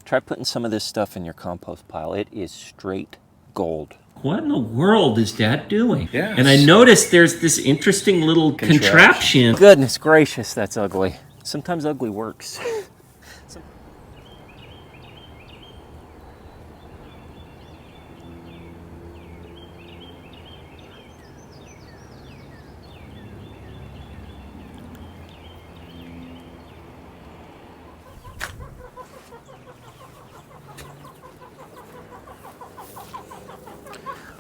Try putting some of this stuff in your compost pile. It is straight gold. What in the world is Dad doing? Yes. And I noticed there's this interesting little contraption. Goodness gracious, that's ugly. Sometimes ugly works.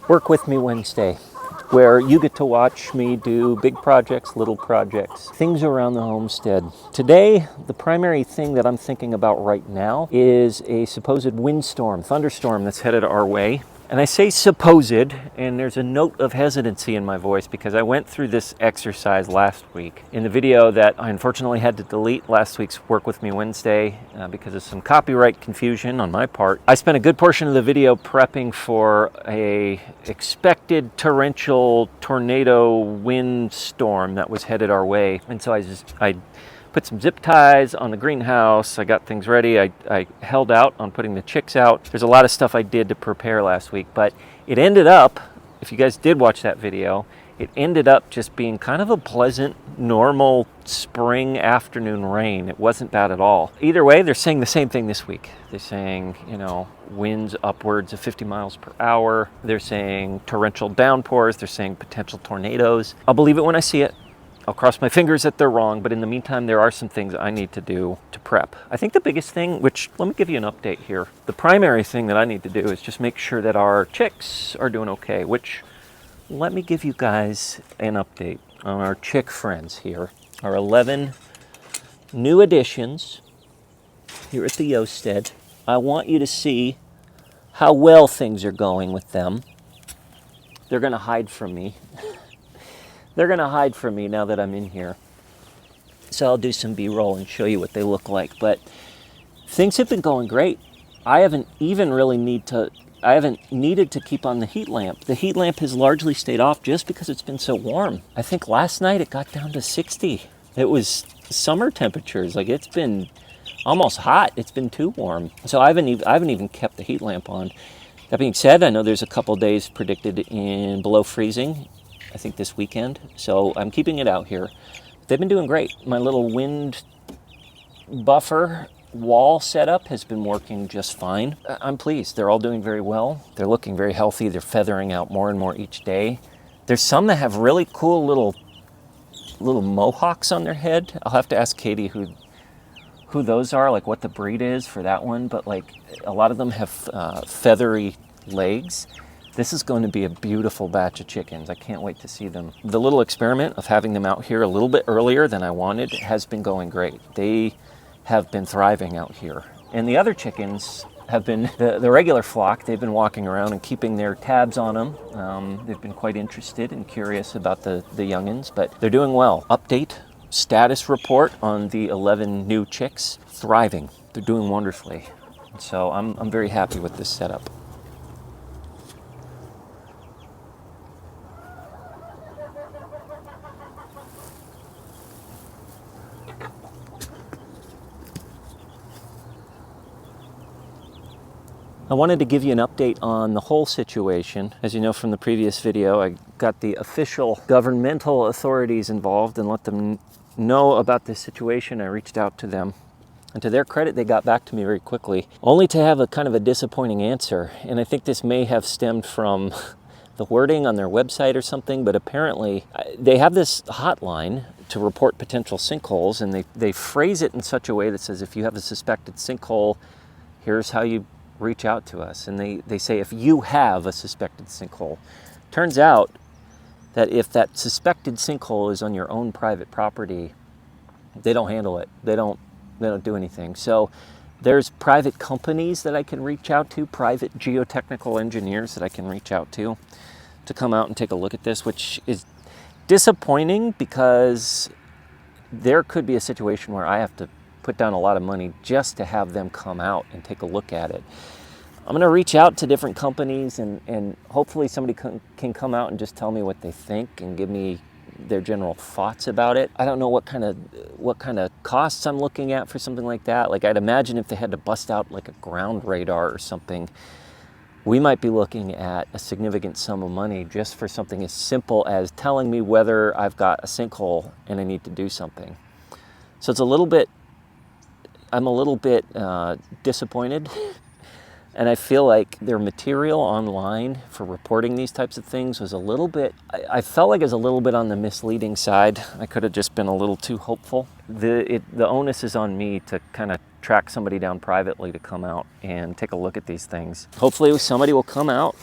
Work With Me Wednesday, where you get to watch me do big projects, little projects, things around the homestead. Today, the primary thing that I'm thinking about right now is a supposed windstorm, thunderstorm that's headed our way. And I say supposed, and there's a note of hesitancy in my voice because I went through this exercise last week in the video that I unfortunately had to delete last week's Work With Me Wednesday because of some copyright confusion on my part. I spent a good portion of the video prepping for a expected torrential tornado windstorm that was headed our way. And so I put some zip ties on the greenhouse. I got things ready. I held out on putting the chicks out. There's a lot of stuff I did to prepare last week, but it ended up, if you guys did watch that video, it ended up just being kind of a pleasant, normal spring afternoon rain. It wasn't bad at all. Either way, they're saying the same thing this week. They're saying, winds upwards of 50 miles per hour. They're saying torrential downpours. They're saying potential tornadoes. I'll believe it when I see it. I'll cross my fingers that they're wrong, but in the meantime, there are some things I need to do to prep. I think the biggest thing, which let me give you an update here. The primary thing that I need to do is just make sure that our chicks are doing okay, which let me give you guys an update on our chick friends here. Our 11 new additions here at the Homestead. I want you to see how well things are going with them. They're gonna hide from me. They're going to hide from me now that I'm in here. So I'll do some B-roll and show you what they look like. But things have been going great. I haven't needed to keep on the heat lamp. The heat lamp has largely stayed off just because it's been so warm. I think last night it got down to 60. It was summer temperatures. Like, it's been almost hot. It's been too warm. So I haven't even kept the heat lamp on. That being said, I know there's a couple days predicted in below freezing, I think this weekend, so I'm keeping it out here. They've been doing great. My little wind buffer wall setup has been working just fine. I'm pleased. They're all doing very well. They're looking very healthy. They're feathering out more and more each day. There's some that have really cool little mohawks on their head. I'll have to ask Katie who those are, like what the breed is for that one, but like a lot of them have feathery legs. This is going to be a beautiful batch of chickens. I can't wait to see them. The little experiment of having them out here a little bit earlier than I wanted has been going great. They have been thriving out here. And the other chickens have been, the regular flock, they've been walking around and keeping their tabs on them. They've been quite interested and curious about the youngins, but they're doing well. Update, status report on the 11 new chicks. Thriving. They're doing wonderfully. So I'm very happy with this setup. I wanted to give you an update on the whole situation. As you know from the previous video, I got the official governmental authorities involved and let them know about this situation. I reached out to them. And to their credit, they got back to me very quickly, only to have a kind of a disappointing answer. And I think this may have stemmed from the wording on their website or something, but apparently they have this hotline to report potential sinkholes, and they phrase it in such a way that says, if you have a suspected sinkhole, here's how you reach out to us. And they say, if you have a suspected sinkhole. Turns out that if that suspected sinkhole is on your own private property, they don't handle it. They don't do anything. So there's private companies that I can reach out to, private geotechnical engineers that I can reach out to come out and take a look at this, which is disappointing because there could be a situation where I have to put down a lot of money just to have them come out and take a look at it. I'm going to reach out to different companies and hopefully somebody can come out and just tell me what they think and give me their general thoughts about it. I don't know what kind of costs I'm looking at for something like that. Like, I'd imagine if they had to bust out like a ground radar or something, we might be looking at a significant sum of money just for something as simple as telling me whether I've got a sinkhole and I need to do something. So I'm a little bit disappointed. And I feel like their material online for reporting these types of things was a little bit, I felt like it was a little bit on the misleading side. I could have just been a little too hopeful. The onus is on me to kind of track somebody down privately to come out and take a look at these things. Hopefully somebody will come out,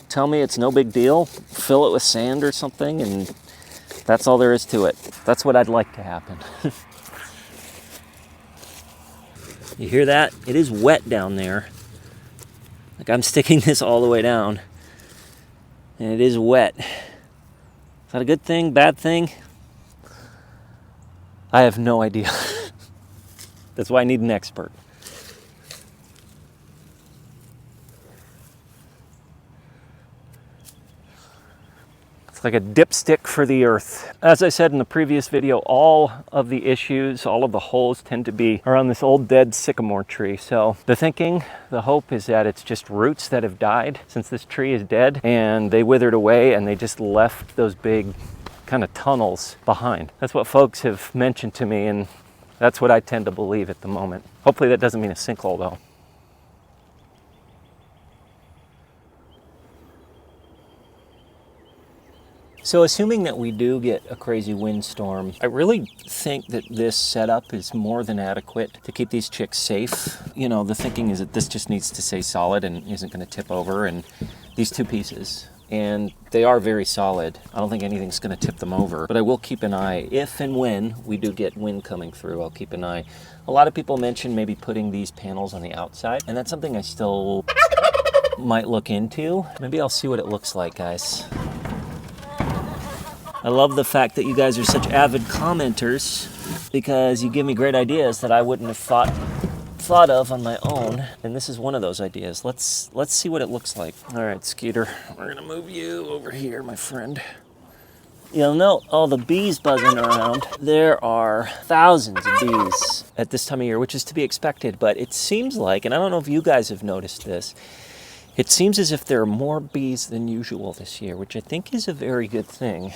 tell me it's no big deal, fill it with sand or something, and that's all there is to it. That's what I'd like to happen. You hear that? It is wet down there. Like, I'm sticking this all the way down, and it is wet. Is that a good thing, bad thing? I have no idea. That's why I need an expert. It's like a dipstick for the earth. As I said in the previous video, all of the issues, all of the holes tend to be around this old dead sycamore tree. So the hope is that it's just roots that have died since this tree is dead, and they withered away and they just left those big kind of tunnels behind. That's what folks have mentioned to me, and that's what I tend to believe at the moment. Hopefully that doesn't mean a sinkhole though. So assuming that we do get a crazy windstorm, I really think that this setup is more than adequate to keep these chicks safe. You know, the thinking is that this just needs to stay solid and isn't going to tip over, and these two pieces, and they are very solid. I don't think anything's going to tip them over, but I will keep an eye. If and when we do get wind coming through, I'll keep an eye. A lot of people mention maybe putting these panels on the outside, and that's something I still might look into. Maybe I'll see what it looks like, guys. I love the fact that you guys are such avid commenters, because you give me great ideas that I wouldn't have thought of on my own, and this is one of those ideas. Let's see what it looks like. All right, Skeeter, we're gonna move you over here, my friend. You'll note all the bees buzzing around. There are thousands of bees at this time of year, which is to be expected, but it seems like, and I don't know if you guys have noticed this, it seems as if there are more bees than usual this year, which I think is a very good thing.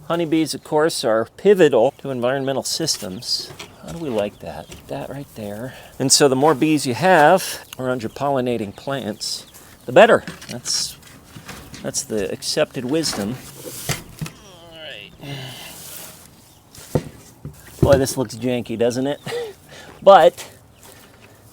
Honeybees, of course, are pivotal to environmental systems. How do we like that? That right there. And so the more bees you have around your pollinating plants, the better. That's the accepted wisdom. All right. Boy, this looks janky, doesn't it? But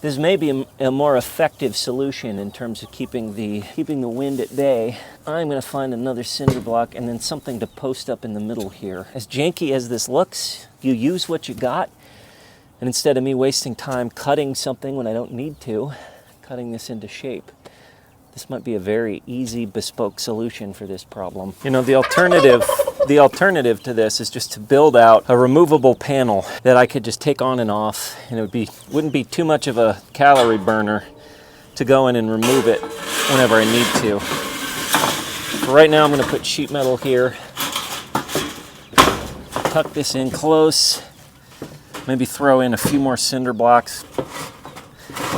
this may be a more effective solution in terms of keeping the wind at bay. I'm going to find another cinder block and then something to post up in the middle here. As janky as this looks, you use what you got, and instead of me wasting time cutting something when I don't need to, cutting this into shape. This might be a very easy bespoke solution for this problem. You know, the alternative to this is just to build out a removable panel that I could just take on and off, and wouldn't be too much of a calorie burner to go in and remove it whenever I need to. For right now, I'm going to put sheet metal here, tuck this in close, maybe throw in a few more cinder blocks.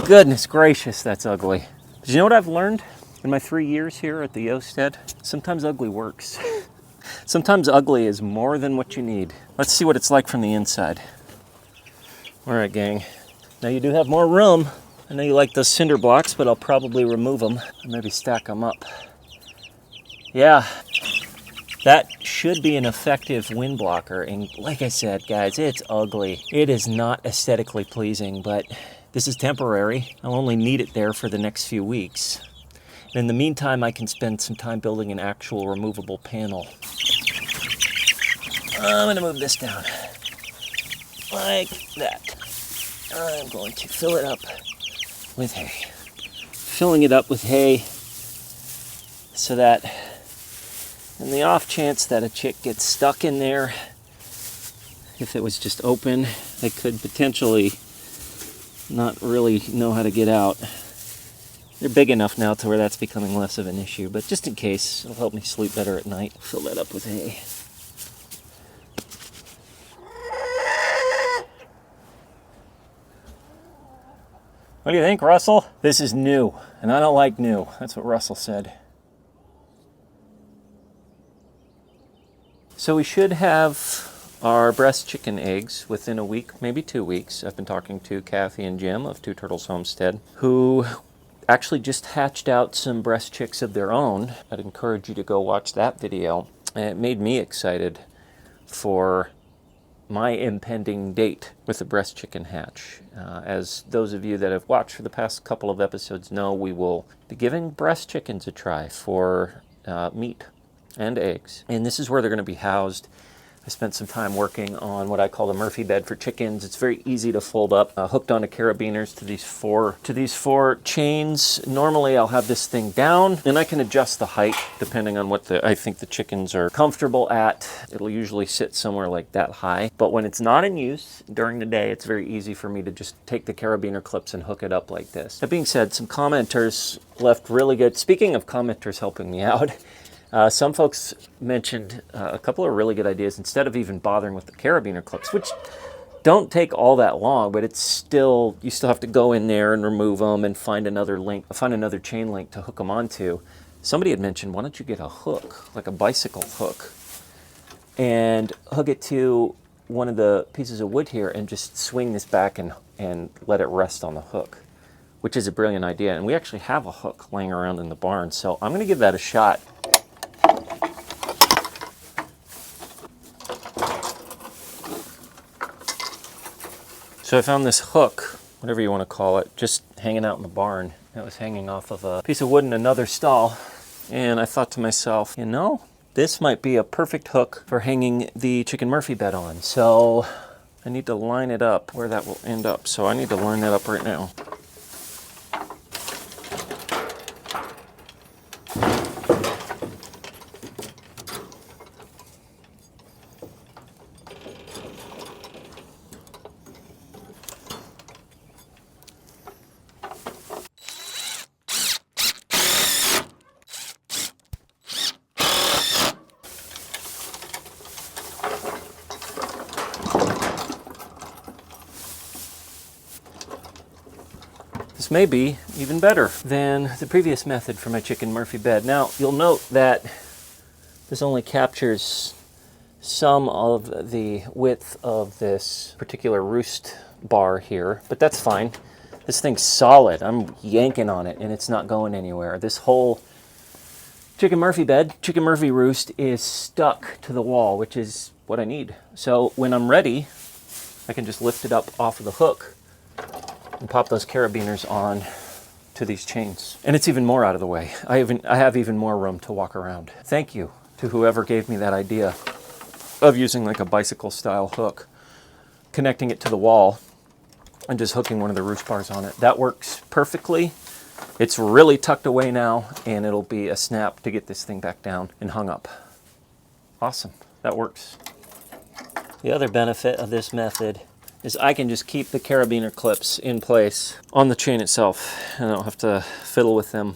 Goodness gracious, that's ugly. But you know what I've learned in my 3 years here at the Homestead? Sometimes ugly works. Sometimes ugly is more than what you need. Let's see what it's like from the inside. All right, gang. Now you do have more room. I know you like those cinder blocks, but I'll probably remove them and maybe stack them up. Yeah, that should be an effective wind blocker. And like I said, guys, it's ugly. It is not aesthetically pleasing, but this is temporary. I'll only need it there for the next few weeks. And in the meantime, I can spend some time building an actual removable panel. I'm going to move this down like that. I'm going to fill it up with hay. Filling it up with hay so that in the off chance that a chick gets stuck in there, if it was just open, they could potentially not really know how to get out. They're big enough now to where that's becoming less of an issue, but just in case, it'll help me sleep better at night. Fill that up with hay. What do you think, Russell? This is new, and I don't like new. That's what Russell said. So we should have our breast chicken eggs within a week, maybe 2 weeks. I've been talking to Kathy and Jim of Two Turtles Homestead, who actually just hatched out some breast chicks of their own. I'd encourage you to go watch that video. And it made me excited for my impending date with the breast chicken hatch. As those of you that have watched for the past couple of episodes know, we will be giving breast chickens a try for meat and eggs. And this is where they're going to be housed. I spent some time working on what I call the Murphy bed for chickens. It's very easy to fold up, hooked onto carabiners to these four chains. Normally I'll have this thing down, and I can adjust the height depending on what I think the chickens are comfortable at. It'll usually sit somewhere like that high. But when it's not in use during the day, it's very easy for me to just take the carabiner clips and hook it up like this. That being said, some commenters left really good. Speaking of commenters helping me out, some folks mentioned a couple of really good ideas instead of even bothering with the carabiner clips, which don't take all that long, but it's still, you still have to go in there and remove them and find another chain link to hook them onto. Somebody had mentioned, why don't you get a hook, like a bicycle hook, and hook it to one of the pieces of wood here and just swing this back and let it rest on the hook, which is a brilliant idea. And we actually have a hook laying around in the barn, so I'm going to give that a shot. So I found this hook, whatever you want to call it, just hanging out in the barn. It was hanging off of a piece of wood in another stall. And I thought to myself, you know, this might be a perfect hook for hanging the chicken Murphy bed on. So I need to line it up where that will end up. So I need to line that up right now. This may be even better than the previous method for my chicken Murphy bed. Now, you'll note that this only captures some of the width of this particular roost bar here, but that's fine. This thing's solid. I'm yanking on it and it's not going anywhere. This whole chicken Murphy bed, chicken Murphy roost, is stuck to the wall, which is what I need. So when I'm ready, I can just lift it up off of the hook and pop those carabiners on to these chains. And it's even more out of the way. I have even more room to walk around. Thank you to whoever gave me that idea of using like a bicycle style hook, connecting it to the wall and just hooking one of the roost bars on it. That works perfectly. It's really tucked away now, and it'll be a snap to get this thing back down and hung up. Awesome, that works. The other benefit of this method is I can just keep the carabiner clips in place on the chain itself, and I don't have to fiddle with them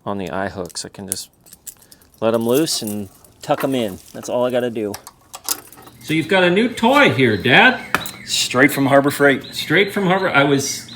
on the eye hooks. I can just let them loose and tuck them in. That's all I gotta do. So you've got a new toy here, Dad. Straight from Harbor Freight. Straight from Harbor. I was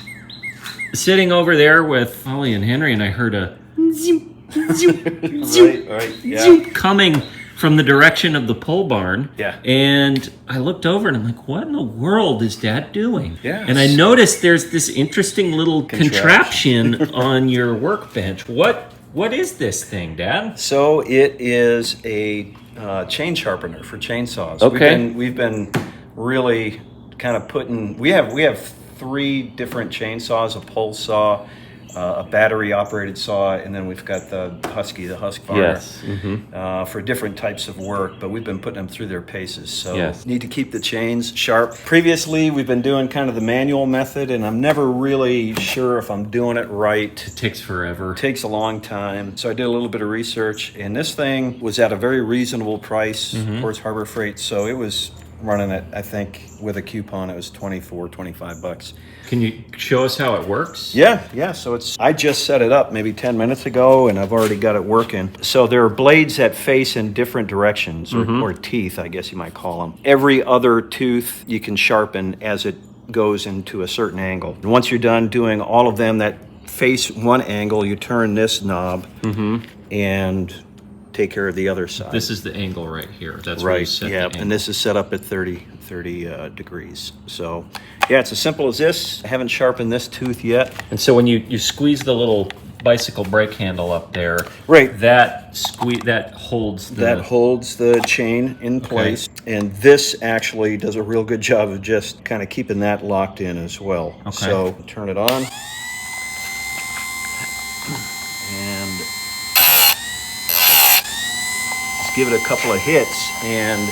sitting over there with Holly and Henry, and I heard a zoom, zoom, zoom, Right, yeah. zoom coming from the direction of the pole barn. Yeah. And I looked over and I'm like, what in the world is Dad doing? Yeah. And I noticed there's this interesting little contraption on your workbench. What is this thing, Dad? So it is a chain sharpener for chainsaws. Okay. We've been really kind of we have 3 different chainsaws: a pole saw, a battery operated saw, and then we've got the Husqvarna. Yes. Mm-hmm. For different types of work, but we've been putting them through their paces. So Yes. Need to keep the chains sharp. Previously, we've been doing kind of the manual method, and I'm never really sure if I'm doing it right. It takes forever. It takes a long time. So I did a little bit of research, and this thing was at a very reasonable price. Of course, Harbor Freight. So it was running it, I think, with a coupon, it was $25. Can you show us how it works? Yeah. So I just set it up maybe 10 minutes ago, and I've already got it working. So there are blades that face in different directions, or teeth, I guess you might call them. Every other tooth you can sharpen as it goes into a certain angle. And once you're done doing all of them that face one angle, you turn this knob and take care of the other side. This is the angle right here. That's where you right, set yeah, the angle. and this is set up at 30 degrees. So yeah, it's as simple as this. I haven't sharpened this tooth yet. And so when you squeeze the little bicycle brake handle up there, Right. that holds the chain in place, and this actually does a real good job of just kind of keeping that locked in as well. Okay. So turn it on, and just give it a couple of hits, and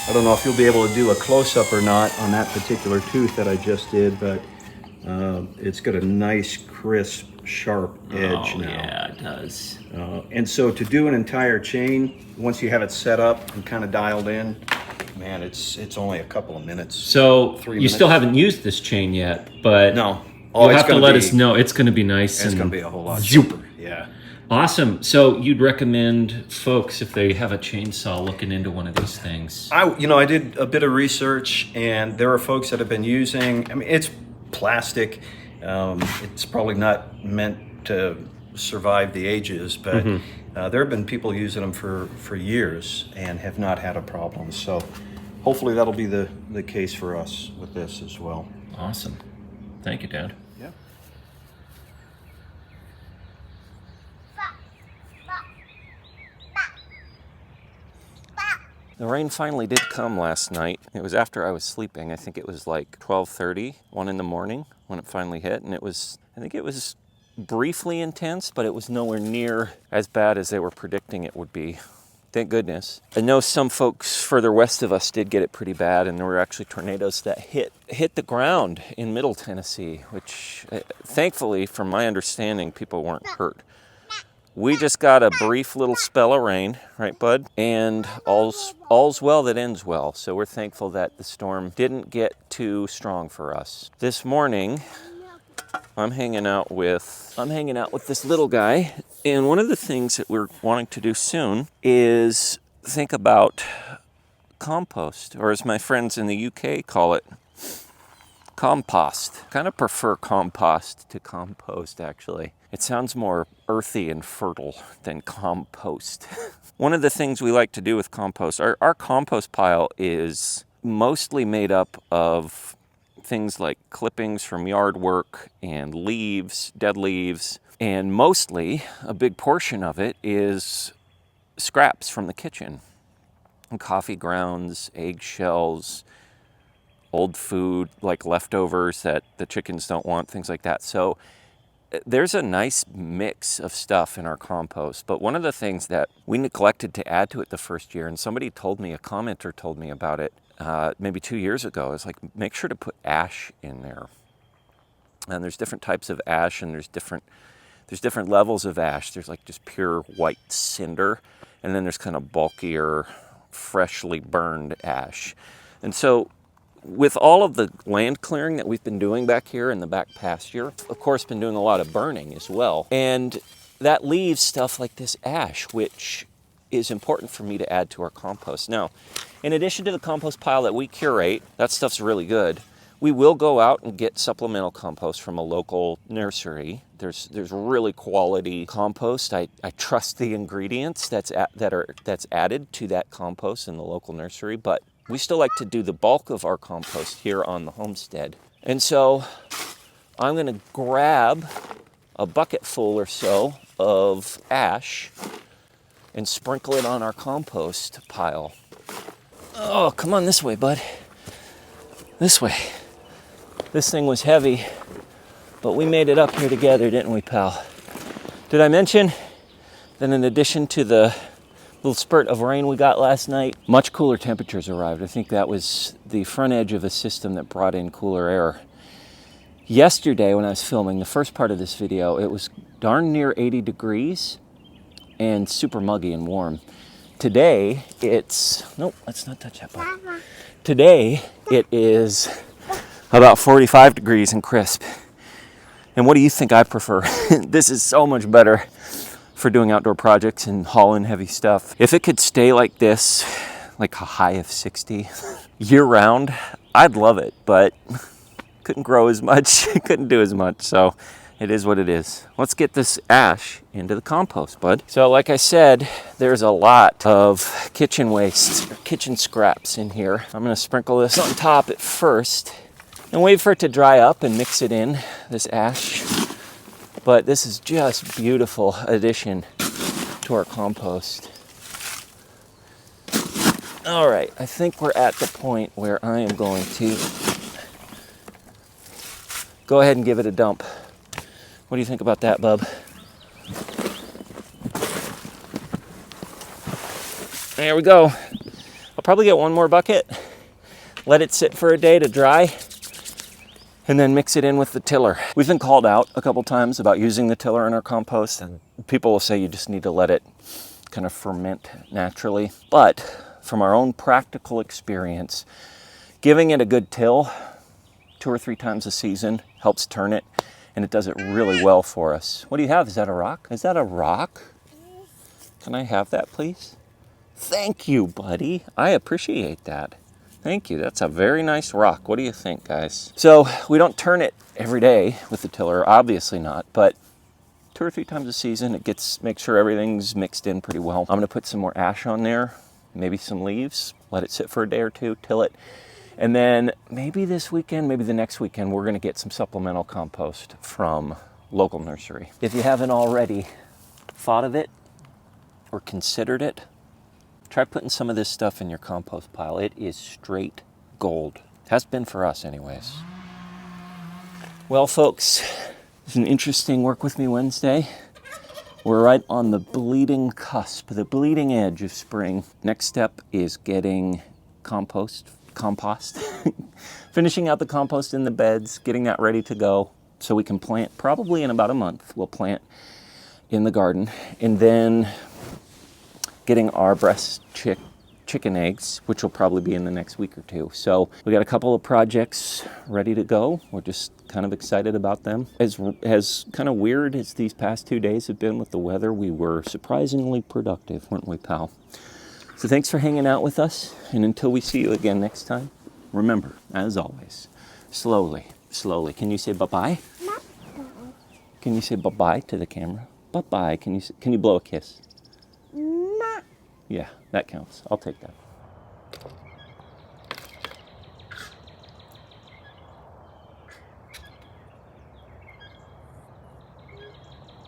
I don't know if you'll be able to do a close-up or not on that particular tooth that I just did, but it's got a nice, crisp, sharp edge now. Yeah, it does. And so to do an entire chain, once you have it set up and kind of dialed in, man, it's only a couple of minutes. So 3 you minutes. still haven't used this chain yet, but No. you'll it's have to gonna let be- us know. It's going to be nice. It's and going to be a whole lot Zoop. cheaper. Yeah. Awesome. So you'd recommend folks, if they have a chainsaw, looking into one of these things? I did a bit of research, and there are folks that have been using. I mean, it's plastic. It's probably not meant to survive the ages, but there have been people using them for years and have not had a problem. So hopefully that'll be the case for us with this as well. Awesome. Thank you, Dad. Yeah. The rain finally did come last night. It was after I was sleeping. I think it was like 12:30, 1 in the morning when it finally hit. And I think it was briefly intense, but it was nowhere near as bad as they were predicting it would be. Thank goodness. I know some folks further west of us did get it pretty bad, and there were actually tornadoes that hit the ground in Middle Tennessee, which thankfully, from my understanding, people weren't hurt. We just got a brief little spell of rain, right, bud? And all's well that ends well. So we're thankful that the storm didn't get too strong for us. This morning, I'm hanging out with this little guy, and one of the things that we're wanting to do soon is think about compost, or as my friends in the UK call it, compost. Kind of prefer compost to compost, actually. It sounds more earthy and fertile than compost. One of the things we like to do with compost, our compost pile is mostly made up of things like clippings from yard work and leaves, dead leaves, and mostly a big portion of it is scraps from the kitchen. Coffee grounds, eggshells, old food like leftovers that the chickens don't want, things like that. So there's a nice mix of stuff in our compost, but one of the things that we neglected to add to it the first year, and somebody told me, a commenter told me about it maybe 2 years ago, is like, make sure to put ash in there. And there's different types of ash, and there's different levels of ash. There's like just pure white cinder, and then there's kind of bulkier, freshly burned ash. And so with all of the land clearing that we've been doing back here in the back pasture, of course, been doing a lot of burning as well. And that leaves stuff like this ash, which is important for me to add to our compost. Now, in addition to the compost pile that we curate, that stuff's really good. We will go out and get supplemental compost from a local nursery. There's really quality compost. I trust the ingredients that's added to that compost in the local nursery, but we still like to do the bulk of our compost here on the homestead. And so I'm going to grab a bucket full or so of ash and sprinkle it on our compost pile. Oh, come on this way, bud. This way. This thing was heavy, but we made it up here together, didn't we, pal? Did I mention that in addition to the little spurt of rain we got last night, much cooler temperatures arrived? I think that was the front edge of a system that brought in cooler air. Yesterday when I was filming the first part of this video, it was darn near 80 degrees and super muggy and warm. Today nope, let's not touch that part. Today it is about 45 degrees and crisp. And what do you think I prefer? This is so much better for doing outdoor projects and hauling heavy stuff. If it could stay like this, like a high of 60 year round, I'd love it, but couldn't grow as much, couldn't do as much, so it is what it is. Let's get this ash into the compost, bud. So like I said, there's a lot of kitchen waste, kitchen scraps in here. I'm gonna sprinkle this on top at first and wait for it to dry up and mix it in, this ash. But this is just beautiful addition to our compost. All right, I think we're at the point where I am going to go ahead and give it a dump. What do you think about that, bub? There we go. I'll probably get one more bucket, let it sit for a day to dry, and then mix it in with the tiller. We've been called out a couple times about using the tiller in our compost, and people will say you just need to let it kind of ferment naturally. But from our own practical experience, giving it a good till 2 or 3 times a season helps turn it, and it does it really well for us. What do you have? Is that a rock? Is that a rock? Can I have that, please? Thank you, buddy. I appreciate that. Thank you. That's a very nice rock. What do you think, guys? So we don't turn it every day with the tiller, obviously not, but 2 or 3 times a season, make sure everything's mixed in pretty well. I'm gonna put some more ash on there, maybe some leaves, let it sit for a day or two, till it. And then maybe this weekend, maybe the next weekend, we're gonna get some supplemental compost from local nursery. If you haven't already thought of it or considered it, try putting some of this stuff in your compost pile. It is straight gold. It has been for us anyways. Well, folks, it's an interesting Work With Me Wednesday. We're right on the bleeding cusp, the bleeding edge of spring. Next step is getting compost, finishing out the compost in the beds, getting that ready to go so we can plant. Probably in about a month, we'll plant in the garden. And then getting our breast chicken eggs, which will probably be in the next week or 2. So we got a couple of projects ready to go. We're just kind of excited about them. As kind of weird as these past 2 days have been with the weather, we were surprisingly productive, weren't we, pal? So thanks for hanging out with us. And until we see you again next time, remember, as always, slowly, slowly. Can you say bye-bye? Can you say bye-bye to the camera? Bye-bye. Can you blow a kiss? Yeah, that counts. I'll take that.